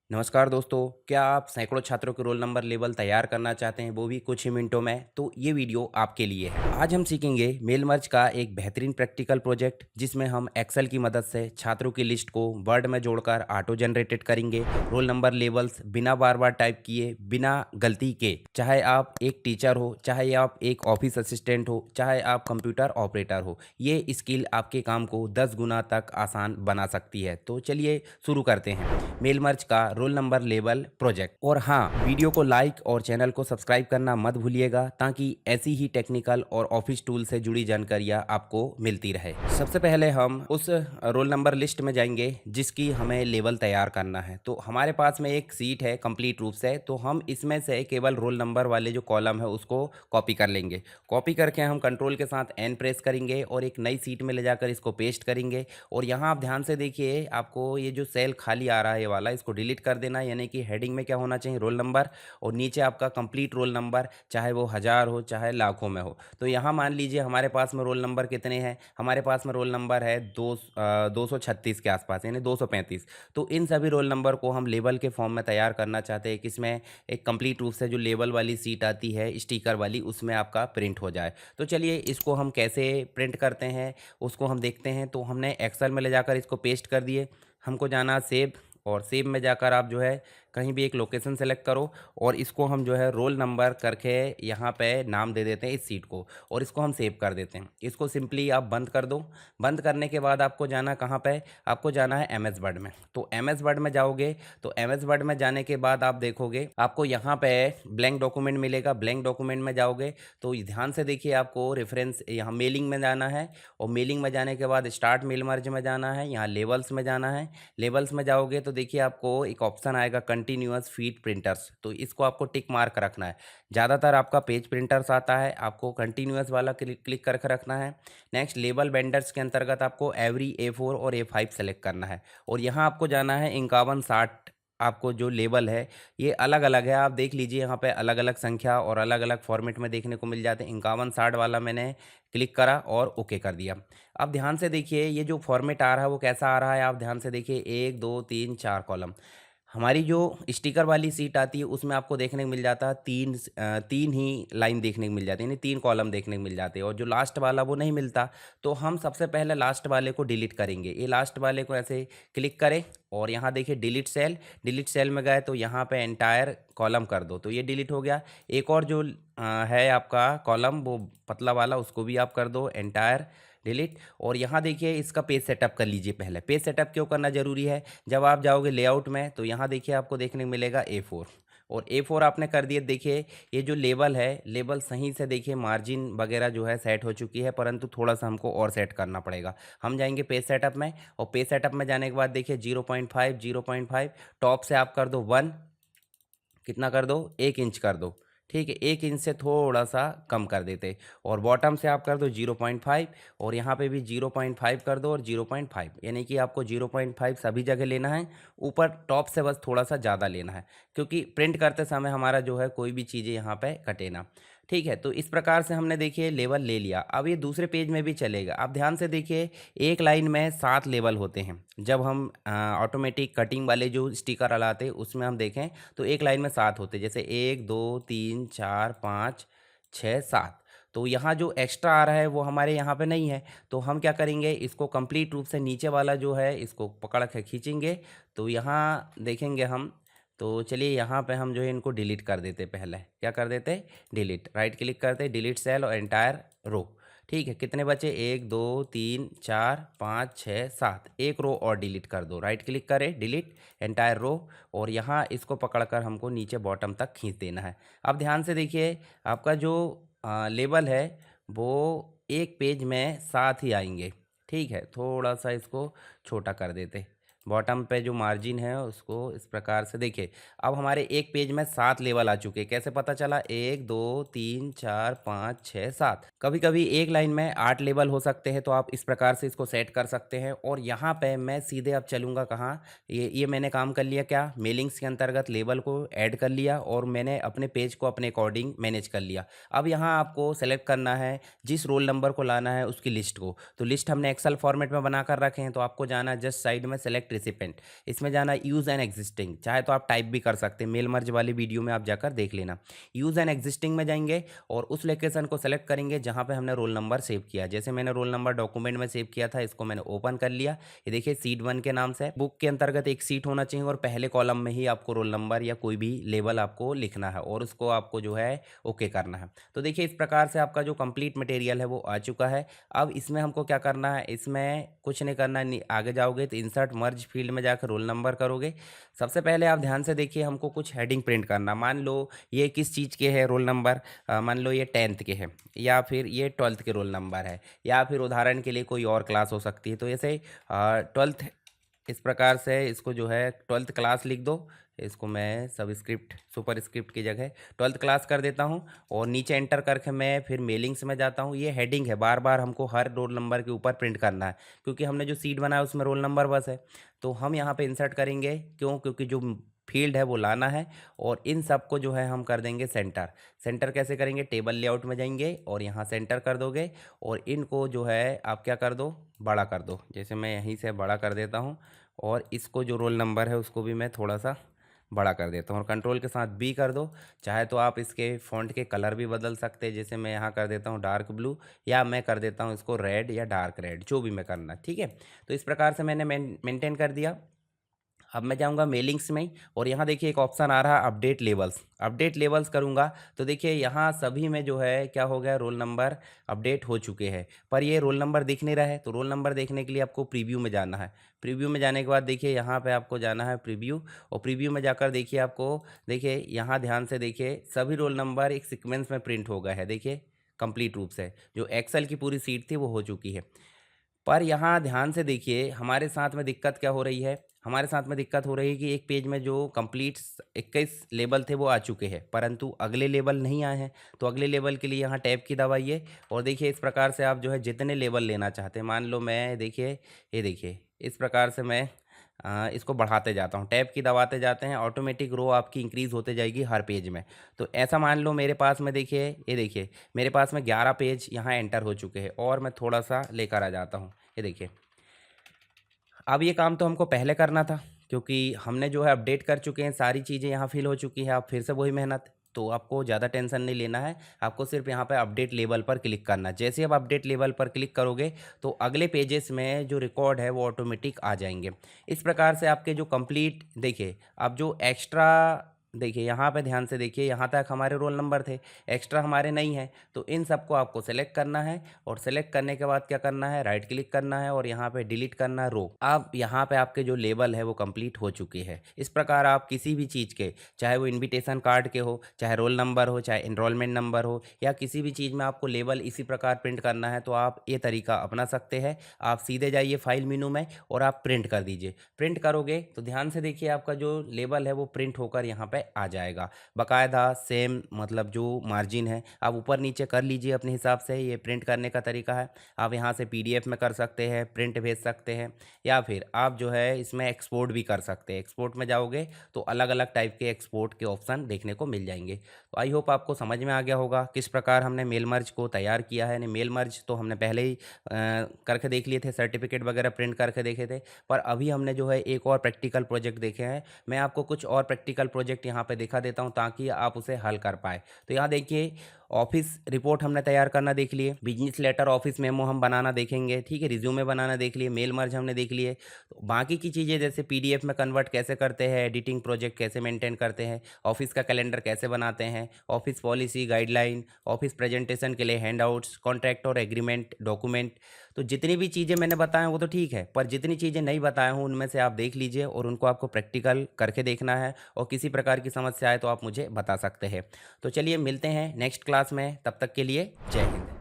नमस्कार दोस्तों, क्या आप सैकड़ों छात्रों के रोल नंबर लेवल तैयार करना चाहते हैं, वो भी कुछ ही मिनटों में? तो ये वीडियो आपके लिए है। आज हम सीखेंगे मेल मर्ज का एक बेहतरीन प्रैक्टिकल प्रोजेक्ट, जिसमें हम एक्सेल की मदद से छात्रों की लिस्ट को वर्ड में जोड़कर ऑटो जनरेटेड करेंगे। रोल नंबर लेवल्स बिना बार बार टाइप किए, बिना गलती के, चाहे आप एक टीचर हो, चाहे आप एक ऑफिस असिस्टेंट हो, चाहे आप कंप्यूटर ऑपरेटर हो, ये स्किल आपके काम को 10 गुना तक आसान बना सकती है। तो चलिए शुरू करते हैं मेल मर्ज का रोल नंबर लेबल प्रोजेक्ट। और हाँ, वीडियो को लाइक और चैनल को सब्सक्राइब करना मत भूलिएगा, ताकि ऐसी ही टेक्निकल और ऑफिस टूल से जुड़ी जानकारियाँ आपको मिलती रहे। सबसे पहले हम उस रोल नंबर लिस्ट में जाएंगे जिसकी हमें लेबल तैयार करना है। तो हमारे पास में एक सीट है कंप्लीट रूप से, तो हम इसमें से केवल रोल नंबर वाले जो कॉलम है उसको कॉपी कर लेंगे। कॉपी करके हम कंट्रोल के साथ एन प्रेस करेंगे और एक नई सीट में ले जाकर इसको पेस्ट करेंगे। और यहाँ आप ध्यान से देखिए, आपको ये जो सेल खाली आ रहा है ये वाला, इसको डिलीट कर देना है। यानी कि हेडिंग में क्या होना चाहिए, रोल नंबर, और नीचे आपका कंप्लीट रोल नंबर, चाहे वो 1000 हो चाहे लाखों में हो। तो यहाँ मान लीजिए हमारे पास में रोल नंबर कितने हैं, हमारे पास में रोल नंबर है 236 के आसपास, यानी 235। तो इन सभी रोल नंबर को हम लेबल के फॉर्म में तैयार करना चाहते हैं, किसमें एक कंप्लीट रूप से जो लेबल वाली सीट आती है स्टिकर वाली, उसमें आपका प्रिंट हो जाए। तो चलिए इसको हम कैसे प्रिंट करते हैं उसको हम देखते हैं। तो हमने एक्सेल में ले जाकर इसको पेस्ट कर दिए। हमको जाना सेव, और सेव में जाकर आप जो है कहीं भी एक लोकेशन सेलेक्ट करो, और इसको हम जो है रोल नंबर करके यहाँ पे नाम दे देते हैं इस सीट को, और इसको हम सेव कर देते हैं। इसको सिंपली आप बंद कर दो। बंद करने के बाद आपको जाना कहाँ पे, आपको जाना है एम एस वर्ड में। तो एम एस वर्ड में जाओगे, तो एम एस वर्ड में जाने के बाद आप देखोगे आपको यहाँ पे ब्लैंक डॉक्यूमेंट मिलेगा। ब्लैंक डॉक्यूमेंट में जाओगे तो ध्यान से देखिए, आपको रेफरेंस यहाँ मेलिंग में जाना है, और मेलिंग में जाने के बाद स्टार्ट मेल मर्ज में जाना है, यहाँ लेवल्स में जाना है। लेवल्स में जाओगे तो देखिए आपको एक ऑप्शन आएगा कंटिन्यूअस फीड प्रिंटर्स, तो इसको आपको टिक मार्क रखना है। ज़्यादातर आपका पेज प्रिंटर्स आता है, आपको कंटिन्यूअस वाला क्लिक करके रखना है। नेक्स्ट लेबल वेंडर्स के अंतर्गत आपको एवरी A4 और A5 सेलेक्ट करना है, और यहाँ आपको जाना है 5160। आपको जो लेबल है ये अलग अलग है, आप देख लीजिए यहाँ पे अलग अलग संख्या और अलग अलग फॉर्मेट में देखने को मिल जाते हैं। 5160 वाला मैंने क्लिक करा और ओके कर दिया। अब ध्यान से देखिए ये जो फॉर्मेट आ रहा है वो कैसा आ रहा है, आप ध्यान से देखिए, 1 2 3 4 कॉलम। हमारी जो स्टिकर वाली सीट आती है उसमें आपको देखने को मिल जाता है तीन ही लाइन देखने को मिल जाती है, यानी 3 कॉलम देखने को मिल जाते हैं, और जो लास्ट वाला वो नहीं मिलता। तो हम सबसे पहले लास्ट वाले को डिलीट करेंगे। ये लास्ट वाले को ऐसे क्लिक करें, और यहाँ देखिए डिलीट सेल। डिलीट सेल में गए तो यहाँ पे एंटायर कॉलम कर दो, तो ये डिलीट हो गया। एक और जो है आपका कॉलम, वो पतला वाला, उसको भी आप कर दो एंटायर डिलीट। और यहाँ देखिए इसका पेज सेटअप कर लीजिए। पहले पेज सेटअप क्यों करना जरूरी है, जब आप जाओगे लेआउट में तो यहाँ देखिए आपको देखने को मिलेगा A4, और A4 आपने कर दिए। देखिए ये जो लेबल है, लेबल सही से देखिए, मार्जिन वगैरह जो है सेट हो चुकी है, परंतु थोड़ा सा हमको और सेट करना पड़ेगा। हम जाएंगे पेज सेटअप में, और पेज सेटअप में जाने के बाद देखिए 0.5 टॉप से आप कर दो 1, कितना कर दो, 1 इंच कर दो। ठीक है, 1 इंच से थोड़ा सा कम कर देते, और बॉटम से आप कर दो 0.5, और यहाँ पे भी 0.5 कर दो, और 0.5, यानी कि आपको 0.5 सभी जगह लेना है। ऊपर टॉप से बस थोड़ा सा ज़्यादा लेना है, क्योंकि प्रिंट करते समय हमारा जो है कोई भी चीज़ें यहाँ पे कटे ना। ठीक है, तो इस प्रकार से हमने देखिए लेवल ले लिया। अब ये दूसरे पेज में भी चलेगा। आप ध्यान से देखिए, एक लाइन में 7 लेवल होते हैं। जब हम ऑटोमेटिक कटिंग वाले जो स्टिकर लाते हैं उसमें हम देखें तो एक लाइन में 7 होते हैं, जैसे 1 2 3 4 5 6 7। तो यहाँ जो एक्स्ट्रा आ रहा है वो हमारे यहाँ पे नहीं है। तो हम क्या करेंगे, इसको कंप्लीट रूप से नीचे वाला जो है इसको पकड़ के खींचेंगे। तो यहाँ देखेंगे हम, तो चलिए यहाँ पे हम जो है इनको डिलीट कर देते। पहले क्या कर देते, डिलीट, राइट क्लिक करते, डिलीट सेल और एंटायर रो। ठीक है, कितने बचे, 1 2 3 4 5 6 7, एक रो और डिलीट कर दो। राइट क्लिक करें, डिलीट एंटायर रो, और यहाँ इसको पकड़कर हमको नीचे बॉटम तक खींच देना है। अब ध्यान से देखिए, आपका जो लेबल है वो एक पेज में 7 ही आएंगे। ठीक है, थोड़ा सा इसको छोटा कर देते। बॉटम पे जो मार्जिन है उसको इस प्रकार से देखिए। अब हमारे एक पेज में 7 लेवल आ चुके हैं। कैसे पता चला, 1 2 3 4 5 6 7। कभी कभी एक लाइन में 8 लेवल हो सकते हैं, तो आप इस प्रकार से इसको सेट कर सकते हैं। और यहाँ पे मैं सीधे अब चलूँगा कहाँ, ये मैंने काम कर लिया, क्या, मेलिंग्स के अंतर्गत लेवल को ऐड कर लिया, और मैंने अपने पेज को अपने अकॉर्डिंग मैनेज कर लिया। अब यहाँ आपको सेलेक्ट करना है जिस रोल नंबर को लाना है उसकी लिस्ट को। तो लिस्ट हमने एक्सेल फॉर्मेट में बना कर रखे हैं, तो आपको जाना है जस्ट साइड में सेलेक्ट रिसिपेंट, इसमें जाना यूज़ एंड एग्जिस्टिंग, चाहे तो आप टाइप भी कर सकते हैं, मेल मर्ज वाली वीडियो में आप जाकर देख लेना। यूज़ एंड एग्जिस्टिंग में जाएंगे और उस लोकेशन को सेलेक्ट करेंगे जहाँ पे हमने रोल नंबर सेव किया। जैसे मैंने रोल नंबर डॉक्यूमेंट में सेव किया था, इसको मैंने ओपन कर लिया। ये देखिए सीट 1 के नाम से बुक के अंतर्गत एक सीट होना चाहिए और पहले कॉलम में ही आपको रोल नंबर या कोई भी लेबल आपको लिखना है और उसको आपको जो है ओके करना है। तो देखिए इस प्रकार से आपका जो कंप्लीट मटेरियल है वो आ चुका है। अब इसमें हमको क्या करना है, इसमें कुछ नहीं करना है, आगे जाओगे तो इंसर्ट मर्ज फील्ड में जाकर रोल नंबर करोगे। सबसे पहले आप ध्यान से देखिए, हमको कुछ हेडिंग प्रिंट करना। मान लो ये किस चीज़ के है रोल नंबर, मान लो ये 10th के है या फिर ये 12th के रोल नंबर है या फिर उदाहरण के लिए कोई और क्लास हो सकती है। तो ऐसे 12th, इस प्रकार से इसको जो है 12th क्लास लिख दो। इसको मैं सब स्क्रिप्ट सुपर स्क्रिप्ट की जगह 12th क्लास कर देता हूँ और नीचे एंटर करके मैं फिर मेलिंग्स में जाता हूँ। ये हेडिंग है, बार बार हमको हर रोल नंबर के ऊपर प्रिंट करना है क्योंकि हमने जो सीट बनाया उसमें रोल नंबर बस है। तो हम यहाँ पे इंसर्ट करेंगे, क्यों, क्योंकि जो फील्ड है वो लाना है और इन सब को जो है हम कर देंगे सेंटर। सेंटर कैसे करेंगे, टेबल लेआउट में जाएंगे और यहाँ सेंटर कर दोगे और इनको जो है आप क्या कर दो, बड़ा कर दो। जैसे मैं यहीं से बड़ा कर देता हूँ और इसको जो रोल नंबर है उसको भी मैं थोड़ा सा बड़ा कर देता हूँ और कंट्रोल के साथ बी कर दो। चाहे तो आप इसके फ़ॉन्ट के कलर भी बदल सकते हैं, जैसे मैं यहाँ कर देता हूँ डार्क ब्लू या मैं कर देता हूँ इसको रेड या डार्क रेड, जो भी मैं करना, ठीक है। तो इस प्रकार से मैंने मेंटेन कर दिया। अब मैं जाऊंगा मेलिंग्स में और यहाँ देखिए एक ऑप्शन आ रहा है अपडेट लेवल्स। अपडेट लेवल्स करूँगा तो देखिए यहाँ सभी में जो है क्या हो गया, रोल नंबर अपडेट हो चुके हैं, पर ये रोल नंबर दिख नहीं रहा है। तो रोल नंबर देखने के लिए आपको प्रीव्यू में जाना है। प्रीव्यू में जाने के बाद देखिए यहाँ पे आपको जाना है प्रीव्यू और प्रीव्यू में जाकर देखिए आपको, देखिए यहाँ ध्यान से देखिए सभी रोल नंबर एक सीक्वेंस में प्रिंट हो गए हैं। देखिए कंप्लीट रूप से जो एक्सेल की पूरी सीट थी वो हो चुकी है। पर यहाँ ध्यान से देखिए हमारे साथ में दिक्कत क्या हो रही है, हमारे साथ में दिक्कत हो रही है कि एक पेज में जो कंप्लीट 21 लेबल थे वो आ चुके हैं परंतु अगले लेबल नहीं आए हैं। तो अगले लेबल के लिए यहाँ टैब की दबाइए और देखिए इस प्रकार से आप जो है जितने लेबल लेना चाहते हैं, मान लो मैं देखिए ये देखिए इस प्रकार से मैं इसको बढ़ाते जाता हूँ, टैब की दबाते जाते हैं, ऑटोमेटिक रो आपकी इंक्रीज़ होते जाएगी हर पेज में। तो ऐसा मान लो मेरे पास में देखिए, ये देखिए मेरे पास में 11 पेज यहाँ एंटर हो चुके हैं और मैं थोड़ा सा लेकर आ जाता हूँ। ये देखिए अब ये काम तो हमको पहले करना था क्योंकि हमने जो है अपडेट कर चुके हैं, सारी चीज़ें यहाँ फिल हो चुकी है। अब फिर से वही मेहनत, तो आपको ज़्यादा टेंशन नहीं लेना है। आपको सिर्फ यहाँ पे अपडेट लेवल पर क्लिक करना है। जैसे आप अपडेट लेवल पर क्लिक करोगे तो अगले पेजेस में जो रिकॉर्ड है वो ऑटोमेटिक आ जाएंगे। इस प्रकार से आपके जो कंप्लीट, देखिए अब जो एक्स्ट्रा, देखिए यहाँ पे ध्यान से देखिए, यहाँ तक हमारे रोल नंबर थे, एक्स्ट्रा हमारे नहीं है। तो इन सबको आपको सेलेक्ट करना है और सेलेक्ट करने के बाद क्या करना है, राइट क्लिक करना है और यहाँ पे डिलीट करना है रो। अब यहाँ पे आपके जो लेबल है वो कंप्लीट हो चुकी है। इस प्रकार आप किसी भी चीज़ के, चाहे वो इन्विटेशन कार्ड के हो, चाहे रोल नंबर हो, चाहे इनरोलमेंट नंबर हो या किसी भी चीज़ में आपको लेबल इसी प्रकार प्रिंट करना है तो आप ये तरीका अपना सकते हैं। आप सीधे जाइए फाइल मेनू में और आप प्रिंट कर दीजिए। प्रिंट करोगे तो ध्यान से देखिए आपका जो लेबल है वो प्रिंट होकर यहाँ पे आ जाएगा बकायदा सेम, मतलब जो मार्जिन है आप ऊपर नीचे कर लीजिए अपने हिसाब से। ये प्रिंट करने का तरीका है। आप यहाँ से पीडीएफ में कर सकते हैं, प्रिंट भेज सकते हैं या फिर आप जो है इसमें एक्सपोर्ट भी कर सकते हैं। एक्सपोर्ट में जाओगे तो अलग अलग टाइप के एक्सपोर्ट के ऑप्शन देखने को मिल जाएंगे। तो आई होप आपको समझ में आ गया होगा किस प्रकार हमने मेल मर्ज को तैयार किया है। मेल मर्ज तो हमने पहले ही करके देख लिए थे, सर्टिफिकेट वगैरह प्रिंट करके देखे थे, पर अभी हमने जो है एक और प्रैक्टिकल प्रोजेक्ट देखे हैं। मैं आपको कुछ और प्रैक्टिकल प्रोजेक्ट यहाँ पे दिखा देता हूँ ताकि आप उसे हल कर पाए। तो यहाँ देखिए ऑफिस रिपोर्ट हमने तैयार करना देख लिए, बिजनेस लेटर ऑफिस मेमो हम बनाना देखेंगे, ठीक है, रिज्यूमे बनाना देख लिए, मेल मर्ज हमने देख लिए। तो बाकी की चीज़ें जैसे पीडीएफ में कन्वर्ट कैसे करते हैं, एडिटिंग प्रोजेक्ट कैसे मेंटेन करते हैं, ऑफिस का कैलेंडर कैसे बनाते हैं, office policy guideline, office presentation के लिए हैंडआउट्स, कॉन्ट्रैक्ट और एग्रीमेंट डॉक्यूमेंट, तो जितनी भी चीज़ें मैंने बताया वो तो ठीक है, पर जितनी चीज़ें नहीं बताया हूँ उनमें से आप देख लीजिए और उनको आपको प्रैक्टिकल करके देखना है और किसी प्रकार की समस्या आए तो आप मुझे बता सकते हैं। तो चलिए मिलते हैं नेक्स्ट क्लास में, तब तक के लिए जय हिंद।